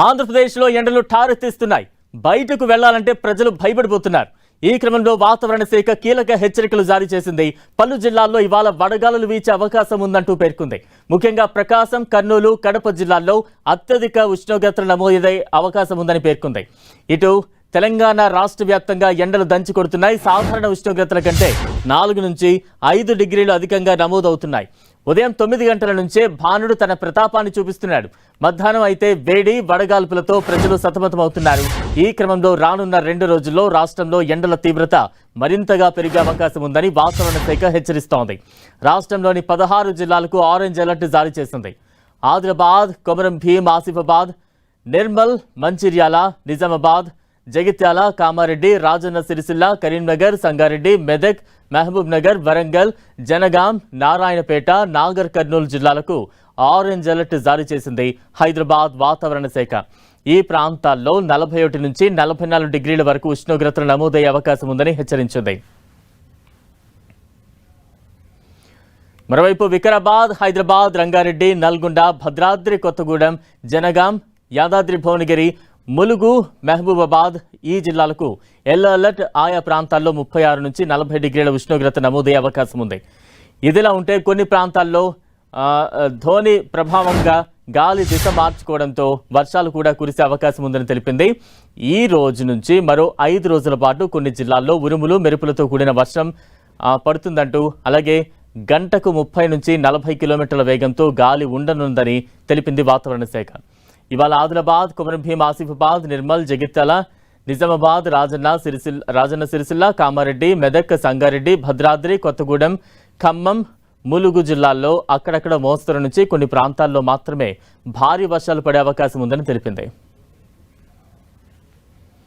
ఆంధ్రప్రదేశ్లో ఎండలు ఠారెత్తిస్తున్నాయి. బయటకు వెళ్లాలంటే ప్రజలు భయపడిపోతున్నారు. ఈ క్రమంలో వాతావరణ శాఖ కీలక హెచ్చరికలు జారీ చేసింది. పలు జిల్లాల్లో ఇవాళ వడగాలులు వీచే అవకాశం ఉందంటూ పేర్కొంది. ముఖ్యంగా ప్రకాశం, కర్నూలు, కడప జిల్లాల్లో అత్యధిక ఉష్ణోగ్రతలు నమోదయ్యే అవకాశం ఉందని పేర్కొంది. ఇటు తెలంగాణ రాష్ట్ర వ్యాప్తంగా ఎండలు దంచి కొడుతున్నాయి. సాధారణ ఉష్ణోగ్రతల కంటే 4 నుంచి 5 డిగ్రీలు అధికంగా నమోదవుతున్నాయి. ఉదయం 9 గంటల నుంచే భానుడు తన ప్రతాపాన్ని చూపిస్తున్నాడు. మధ్యాహ్నం అయితే వేడి వడగాల్పులతో ప్రజలు సతమతమవుతున్నారు. ఈ క్రమంలో రానున్న 2 రోజుల్లో రాష్ట్రంలో ఎండల తీవ్రత మరింతగా పెరిగే అవకాశం ఉందని వాతావరణ శాఖ హెచ్చరిస్తోంది. రాష్ట్రంలోని 16 జిల్లాలకు ఆరెంజ్ అలర్ట్ జారీ చేసింది. ఆదిలాబాద్, కొమరం భీం, ఆసిఫాబాద్, నిర్మల్, మంచిర్యాల, నిజామాబాద్, జగిత్యాల, కామారెడ్డి, రాజన్న సిరిసిల్ల, కరీంనగర్, సంగారెడ్డి, మెదక్, మహబూబ్ నగర్, వరంగల్, జనగాం, నారాయణపేట, నాగర్ కర్నూలు జిల్లాలకు ఆరెంజ్ అలర్ట్ జారీ చేసింది హైదరాబాద్ వాతావరణ శాఖ. ఈ ప్రాంతాల్లో 41 నుంచి 44 డిగ్రీల వరకు ఉష్ణోగ్రతలు నమోదయ్యే అవకాశం ఉందని హెచ్చరించింది. మరోవైపు వికారాబాద్, హైదరాబాద్, రంగారెడ్డి, నల్గొండ, భద్రాద్రి కొత్తగూడెం, జనగాం, యాదాద్రి భువనగిరి, ములుగు, మహబూబాబాద్ ఈ జిల్లాలకు ఎల్లో అలర్ట్. ఆయా ప్రాంతాల్లో 36 నుంచి 40 డిగ్రీల ఉష్ణోగ్రత నమోదయ్యే అవకాశం ఉంది. ఇదిలా ఉంటే కొన్ని ప్రాంతాల్లో ధోని ప్రభావంగా గాలి దిశ మార్చుకోవడంతో వర్షాలు కూడా కురిసే అవకాశం ఉందని తెలిపింది. ఈ రోజు నుంచి మరో 5 రోజుల పాటు కొన్ని జిల్లాల్లో ఉరుములు, మెరుపులతో కూడిన వర్షం పడుతుందంటూ, అలాగే గంటకు 30 నుంచి 40 కిలోమీటర్ల వేగంతో గాలి ఉండనుందని తెలిపింది వాతావరణ శాఖ. ఇవాళ ఆదిలాబాద్, కొమరం భీం, ఆసిఫాబాద్, నిర్మల్, జగిత్యాల, నిజామాబాద్, రాజన్న సిరిసిల్ల, కామారెడ్డి, మెదక్, సంగారెడ్డి, భద్రాద్రి కొత్తగూడెం, ఖమ్మం, ములుగు జిల్లాల్లో అక్కడక్కడ మోస్తరు నుంచి కొన్ని ప్రాంతాల్లో మాత్రమే భారీ వర్షాలు పడే అవకాశం ఉందని తెలిపింది.